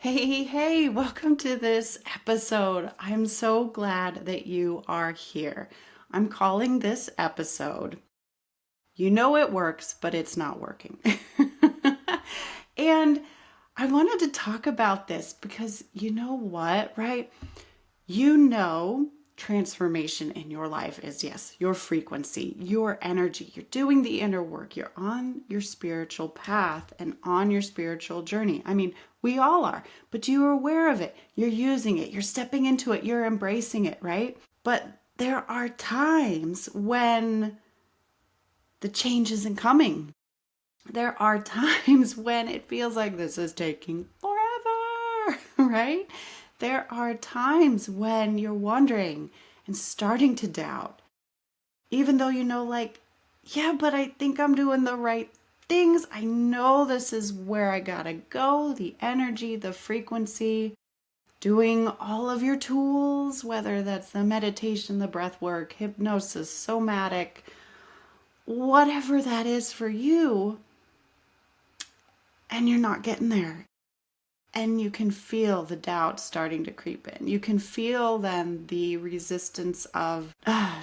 Hey, welcome to this episode. I'm so glad that you are here. I'm calling this episode, You Know It Works, but It's Not Working. And I wanted to talk about this because you know what, right? You know, transformation in your life is yes, your frequency, your energy. You're doing the inner work. You're on your spiritual path and on your spiritual journey. I mean, we all are, but you are aware of it. You're using it. You're stepping into it. You're embracing it, right? But there are times when the change isn't coming. There are times when it feels like this is taking forever, right? There are times when you're wondering and starting to doubt, even though you know, yeah, but I think I'm doing the right things. I know this is where I gotta go, the energy, the frequency, doing all of your tools, whether that's the meditation, the breath work, hypnosis, somatic, whatever that is for you, and you're not getting there. And you can feel the doubt starting to creep in. You can feel then the resistance of,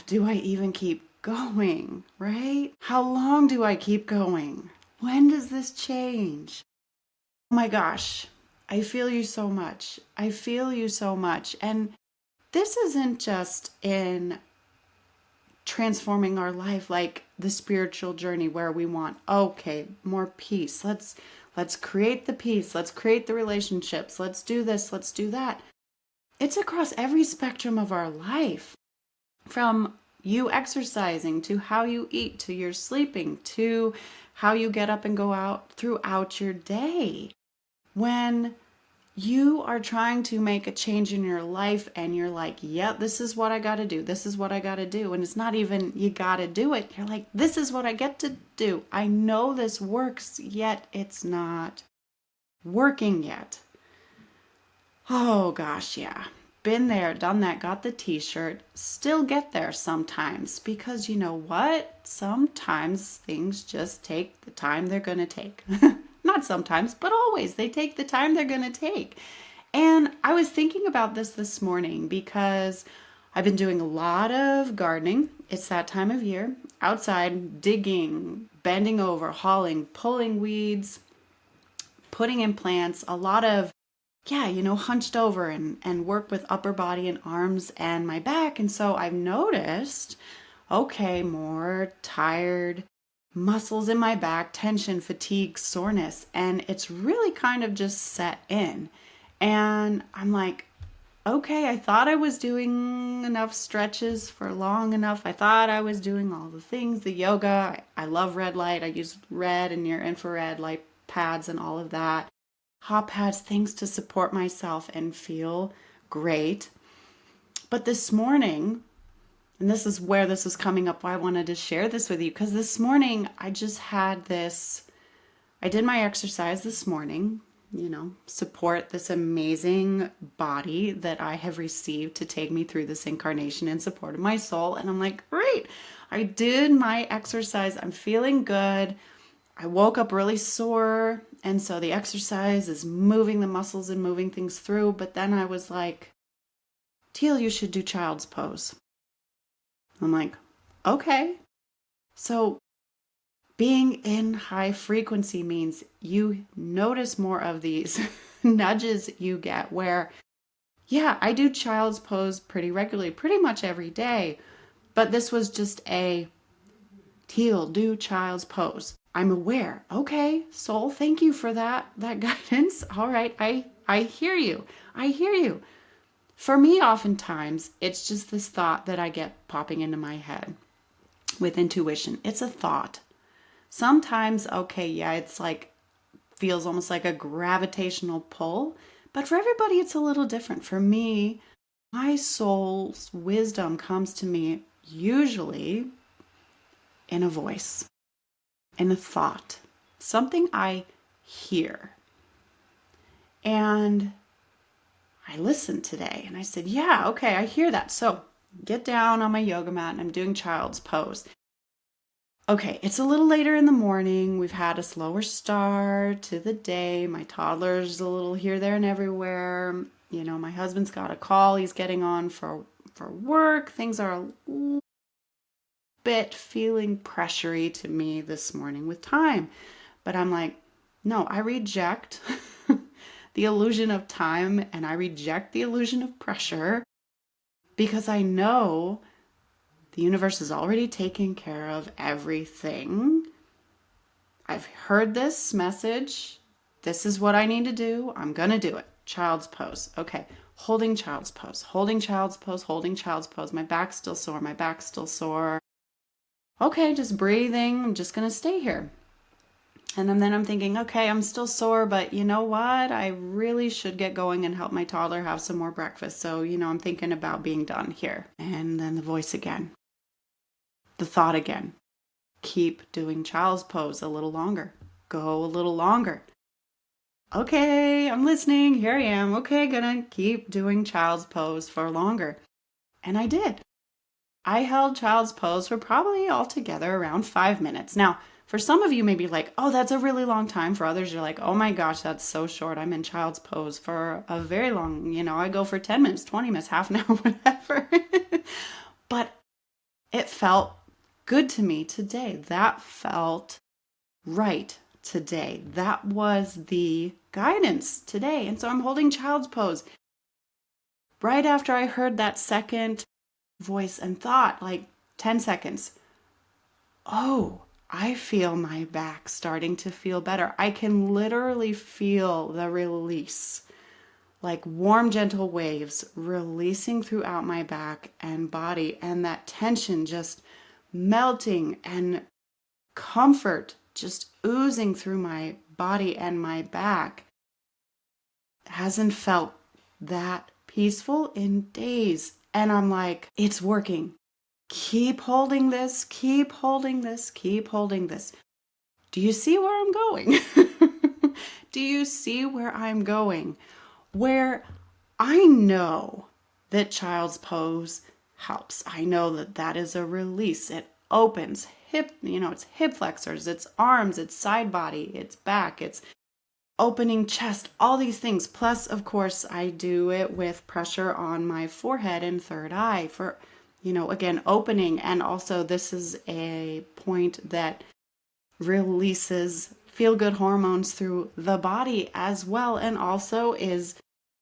do I even keep going, right? How long do I keep going? When does this change? Oh my gosh, I feel you so much. I feel you so much. And this isn't just in transforming our life, like the spiritual journey where we want, okay, more peace. Let's create the peace. Let's create the relationships. Let's do this. Let's do that. It's across every spectrum of our life, from you exercising to how you eat to your sleeping to how you get up and go out throughout your day. When you are trying to make a change in your life and you're like, yeah, this is what I got to do. This is what I got to do. And it's not even you got to do it. You're like, this is what I get to do. I know this works, yet it's not working yet. Oh gosh, yeah. Been there, done that, got the t-shirt. Still get there sometimes because you know what? Sometimes things just take the time they're going to take. Not sometimes, but always. They take the time they're going to take. And I was thinking about this morning because I've been doing a lot of gardening. It's that time of year. Outside, digging, bending over, hauling, pulling weeds, putting in plants, a lot of, hunched over and work with upper body and arms and my back. And so I've noticed, okay, more tired muscles in my back, tension, fatigue, soreness, and it's really kind of just set in. And I'm like, okay, I thought I was doing enough stretches for long enough. I thought I was doing all the things, the yoga. I love red light. I use red and near infrared light pads and all of that. Hot pads, things to support myself and feel great. But this morning, and this is where this was coming up, why I wanted to share this with you, because this morning I just had this, I did my exercise this morning, support this amazing body that I have received to take me through this incarnation in support of my soul. And I'm like, great, I did my exercise. I'm feeling good. I woke up really sore. And so the exercise is moving the muscles and moving things through. But then I was like, Teal, you should do child's pose. I'm like, okay. So being in high frequency means you notice more of these nudges you get where, yeah, I do child's pose pretty regularly, pretty much every day. But this was just a Teal, do child's pose. I'm aware. Okay, soul, thank you for that guidance. All right, I hear you. I hear you. For me, oftentimes, it's just this thought that I get popping into my head with intuition. It's a thought. Sometimes, okay, yeah, it's like, feels almost like a gravitational pull, but for everybody, it's a little different. For me, my soul's wisdom comes to me usually in a voice, in a thought, something I hear. And I listened today and I said, yeah, okay, I hear that. So get down on my yoga mat and I'm doing child's pose. Okay, it's a little later in the morning. We've had a slower start to the day. My toddler's a little here, there, and everywhere. My husband's got a call he's getting on for work. Things are a little bit feeling pressury to me this morning with time. But I'm like, no, I reject the illusion of time and I reject the illusion of pressure because I know the universe is already taking care of everything. I've heard this message. This is what I need to do. I'm going to do it. Child's pose. Okay. Holding child's pose. Holding child's pose. Holding child's pose. My back's still sore. My back's still sore. Okay, just breathing. I'm just going to stay here. And then I'm thinking, okay, I'm still sore, but you know what? I really should get going and help my toddler have some more breakfast. So, I'm thinking about being done here. And then the voice again, the thought again. Keep doing child's pose a little longer. Go a little longer. Okay, I'm listening. Here I am. Okay, gonna keep doing child's pose for longer. And I did. I held child's pose for probably altogether around 5 minutes. Now, for some of you may be like, oh, that's a really long time. For others, you're like, oh my gosh, that's so short. I'm in child's pose for a very long, I go for 10 minutes, 20 minutes, half an hour, whatever. But it felt good to me today. That felt right today. That was the guidance today. And so I'm holding child's pose. Right after I heard that second voice and thought, like 10 seconds, oh, I feel my back starting to feel better. I can literally feel the release, like warm, gentle waves releasing throughout my back and body, and that tension just melting and comfort just oozing through my body and my back. Hasn't felt that peaceful in days. And I'm like, it's working. Keep holding this, keep holding this, keep holding this. Do you see where I'm going? Do you see where I'm going? Where I know that child's pose helps. I know that that is a release. It opens it's hip flexors, it's arms, it's side body, it's back, it's opening chest, all these things. Plus, of course, I do it with pressure on my forehead and third eye for, again, opening. And also, this is a point that releases feel good hormones through the body as well, and also is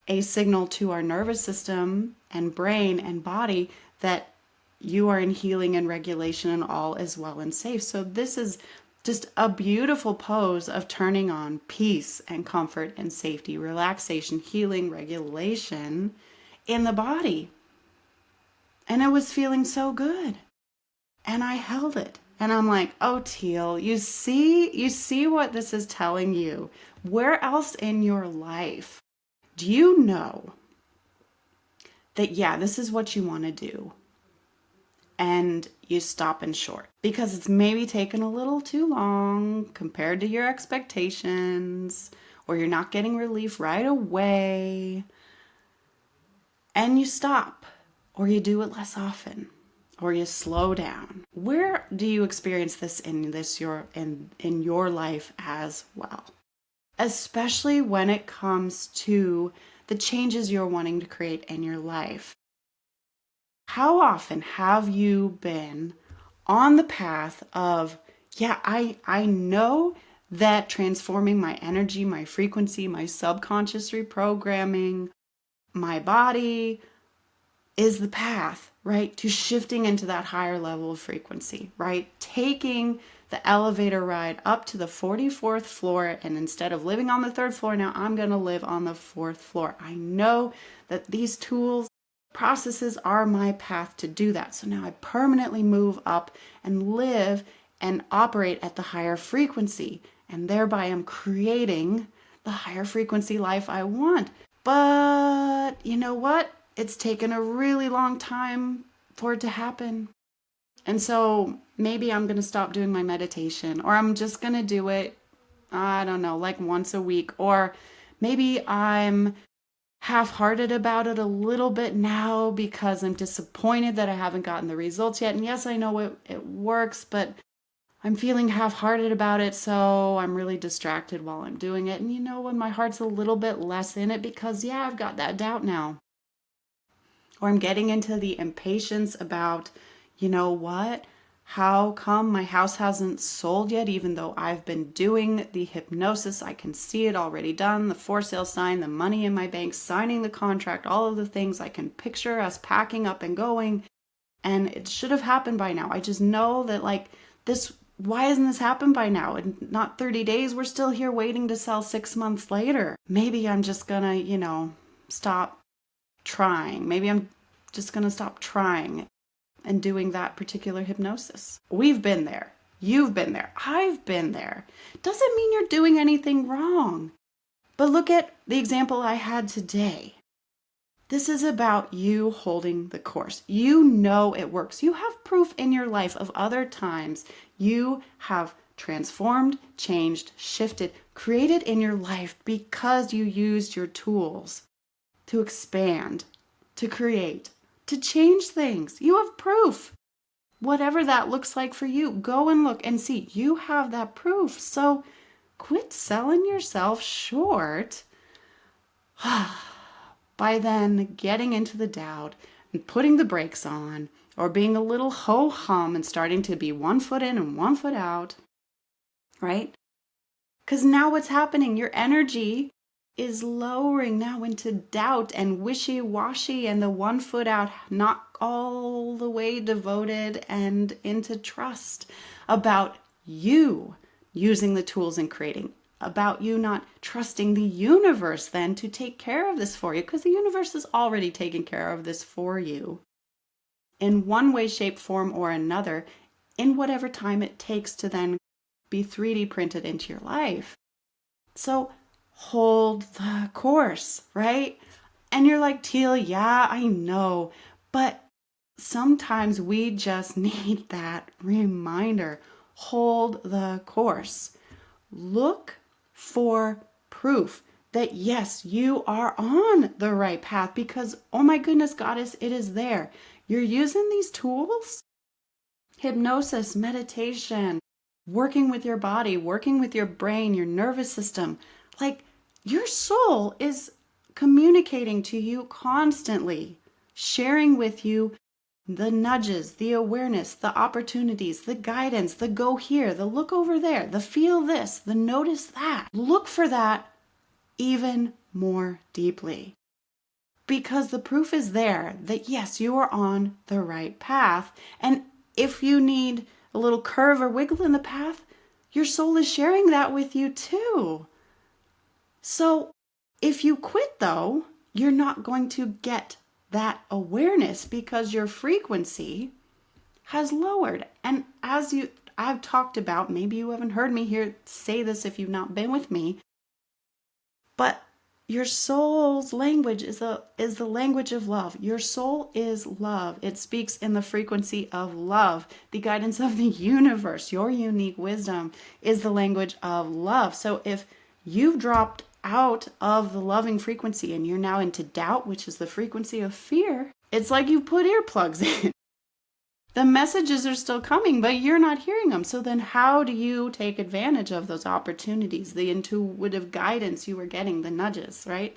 a signal to our nervous system and brain and body that you are in healing and regulation and all is well and safe. So this is just a beautiful pose of turning on peace and comfort and safety, relaxation, healing, regulation in the body. And I was feeling so good. And I held it. And I'm like, oh, Teal, you see what this is telling you. Where else in your life do you know that, yeah, this is what you want to do? And you stop in short because it's maybe taken a little too long compared to your expectations, or you're not getting relief right away. And you stop, or you do it less often, or you slow down. Where do you experience this in your life as well? Especially when it comes to the changes you're wanting to create in your life. How often have you been on the path of, yeah, I know that transforming my energy, my frequency, my subconscious reprogramming, my body is the path, right, to shifting into that higher level of frequency, right? Taking the elevator ride up to the 44th floor, and instead of living on the 3rd floor, now I'm going to live on the 4th floor. I know that these tools, processes are my path to do that. So now I permanently move up and live and operate at the higher frequency, and thereby I'm creating the higher frequency life I want. But you know what? It's taken a really long time for it to happen. And so maybe I'm going to stop doing my meditation, or I'm just going to do it, I don't know, like once a week. Or maybe I'm half-hearted about it a little bit now because I'm disappointed that I haven't gotten the results yet. And yes, I know it works, but I'm feeling half-hearted about it, so I'm really distracted while I'm doing it. And when my heart's a little bit less in it because, yeah, I've got that doubt now. Or I'm getting into the impatience about, what? How come my house hasn't sold yet, even though I've been doing the hypnosis? I can see it already done, the for sale sign, the money in my bank, signing the contract, all of the things. I can picture us packing up and going, and it should have happened by now. I just know that, this, why hasn't this happened by now? In not 30 days, we're still here waiting to sell 6 months later. Maybe I'm just gonna, stop trying. Maybe I'm just going to stop trying and doing that particular hypnosis. We've been there. You've been there. I've been there. Doesn't mean you're doing anything wrong. But look at the example I had today. This is about you holding the course. You know it works. You have proof in your life of other times you have transformed, changed, shifted, created in your life because you used your tools to expand, to create, to change things. You have proof. Whatever that looks like for you, go and look and see. You have that proof. So quit selling yourself short by then getting into the doubt and putting the brakes on, or being a little ho-hum and starting to be 1 foot in and 1 foot out, right? Because now what's happening? Your energy is lowering now into doubt and wishy-washy and the 1 foot out, not all the way devoted and into trust about you using the tools and creating, about you not trusting the universe then to take care of this for you, because the universe is already taking care of this for you in one way, shape, form, or another, in whatever time it takes to then be 3D printed into your life. So hold the course, right? And you're like, Teal, yeah, I know. But sometimes we just need that reminder. Hold the course. Look for proof that, yes, you are on the right path because, oh my goodness, Goddess, it is there. You're using these tools, hypnosis, meditation, working with your body, working with your brain, your nervous system. Like, your soul is communicating to you constantly, sharing with you the nudges, the awareness, the opportunities, the guidance, the go here, the look over there, the feel this, the notice that. Look for that even more deeply, because the proof is there that, yes, you are on the right path. And if you need a little curve or wiggle in the path, your soul is sharing that with you too. So if you quit, though, you're not going to get that awareness because your frequency has lowered. And as I've talked about, maybe you haven't heard me here say this if you've not been with me, but your soul's language is the language of love. Your soul is love. It speaks in the frequency of love. The guidance of the universe, your unique wisdom, is the language of love. So if you've dropped out of the loving frequency and you're now into doubt, which is the frequency of fear, it's like you put earplugs in. The messages are still coming, but you're not hearing them. So then how do you take advantage of those opportunities, the intuitive guidance you were getting, the nudges, right?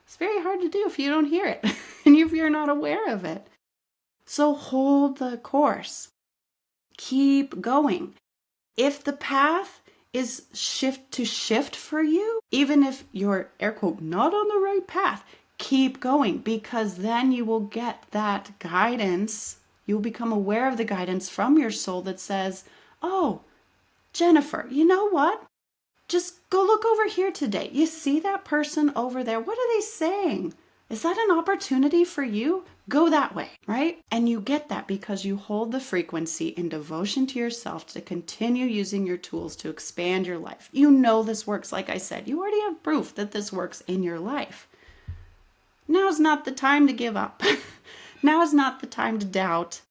It's very hard to do if you don't hear it and if you're not aware of it. So hold the course. Keep going. If the path is shift for you, even if you're, air quote, not on the right path, keep going, because then you will get that guidance. You'll become aware of the guidance from your soul that says, oh, Jennifer, you know what? Just go look over here today. You see that person over there? What are they saying? Is that an opportunity for you? Go that way, right? And you get that because you hold the frequency in devotion to yourself to continue using your tools to expand your life. You know this works. Like I said, you already have proof that this works in your life. Now's not the time to give up. Now is not the time to doubt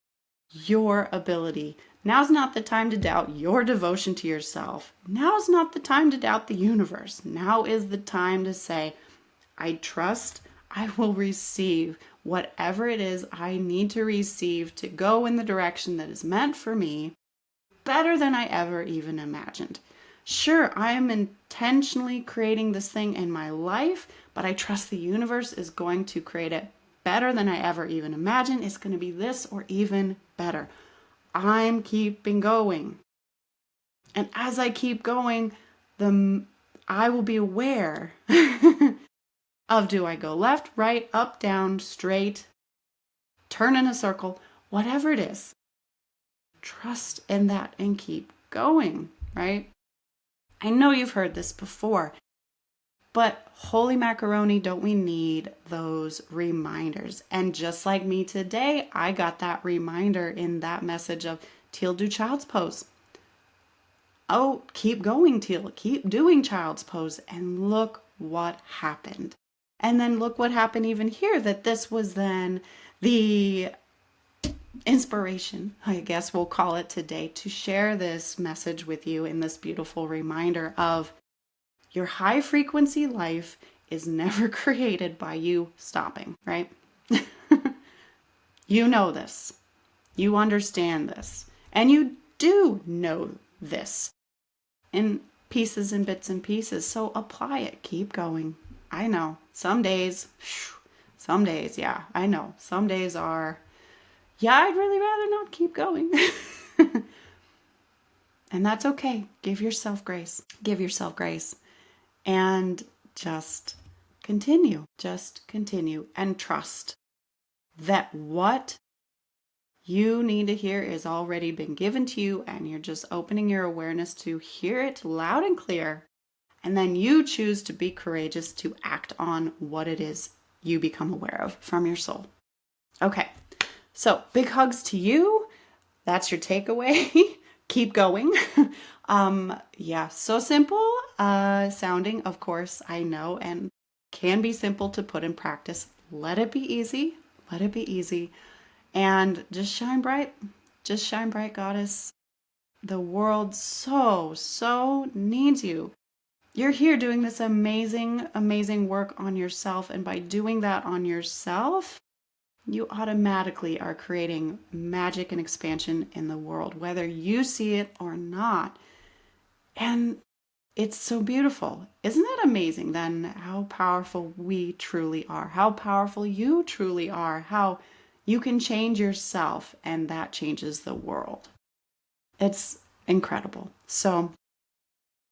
your ability. Now's not the time to doubt your devotion to yourself. Now's not the time to doubt the universe. Now is the time to say, I trust I will receive whatever it is I need to receive to go in the direction that is meant for me. better than I ever even imagined. Sure, I am intentionally creating this thing in my life, but I trust the universe is going to create it better than I ever even imagined. It's going to be this or even better. I'm keeping going. And as I keep going, I will be aware of, do I go left, right, up, down, straight, turn in a circle, whatever it is. Trust in that and keep going, right? I know you've heard this before, but holy macaroni, don't we need those reminders? And just like me today, I got that reminder in that message of Teal, do child's pose. Oh, keep going, Teal. Keep doing child's pose. And look what happened. And then look what happened even here, that this was then the inspiration, I guess we'll call it today, to share this message with you in this beautiful reminder of your high frequency life is never created by you stopping, right? You know this. You understand this. And you do know this in pieces and bits and pieces. So apply it. Keep going. I know. Some days, yeah, I know. Some days are, yeah, I'd really rather not keep going. And that's okay. Give yourself grace. Give yourself grace. And just continue. Just continue and trust that what you need to hear is already been given to you, and you're just opening your awareness to hear it loud and clear. And then you choose to be courageous to act on what it is you become aware of from your soul. Okay, so big hugs to you. That's your takeaway. Keep going. Yeah, so simple sounding, of course, I know, and can be simple to put in practice. Let it be easy. Let it be easy. And just shine bright. Just shine bright, goddess. The world so needs you. You're here doing this amazing, amazing work on yourself. And by doing that on yourself, you automatically are creating magic and expansion in the world, whether you see it or not. And it's so beautiful. Isn't that amazing then how powerful we truly are, how powerful you truly are, how you can change yourself and that changes the world. It's incredible. So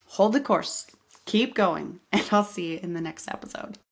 hold the course, keep going, and I'll see you in the next episode.